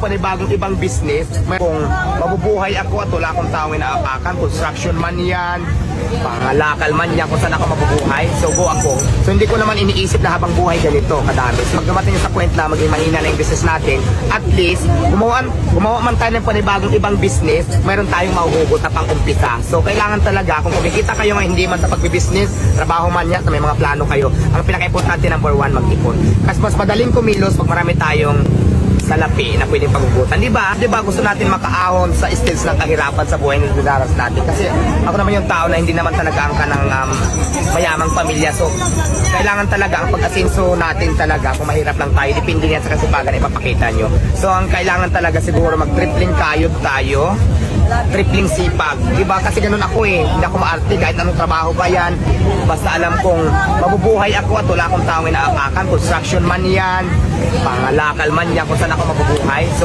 panibagong ibang business. Kung mabubuhay ako at wala akong taong inaapakan, construction man yan, pangalakal man yan, kung saan ako mabubuhay, so go ako. So hindi ko naman iniisip na habang buhay ganito kadami. So pag dumating sa point na maging mahina na yung business natin, at least gumawa man tayo ng panibagong ibang business, mayroon tayong mahuhugot na pang-umpisa. So kailangan talaga, kung kumikita kayo nga hindi man sa pagbibusiness, trabaho man yan, may mga plano kayo, ang pinaka-importante number 1, mag-ipon. Kasi mas madaling kumilos pag marami tayong salapi na pwedeng paghugutan. Di ba? Gusto natin makaahon sa stage ng kahirapan sa buhay na dinaras natin. Kasi ako naman yung tao na hindi naman talaga ang kanang mayamang pamilya. So, kailangan talaga ang pag-asenso natin talaga, kung mahirap lang tayo, depende yan sa kasipagan na ipapakita nyo. So, ang kailangan talaga siguro mag-tripling kayod tayo, tripling sipag. Diba? Kasi ganun ako eh. Hindi ako maarte kahit anong trabaho pa yan. Basta alam kong mabubuhay ako at wala akong taong inaapakan. Construction man yan, pangalakal man yan, kung saan ako mabubuhay. So,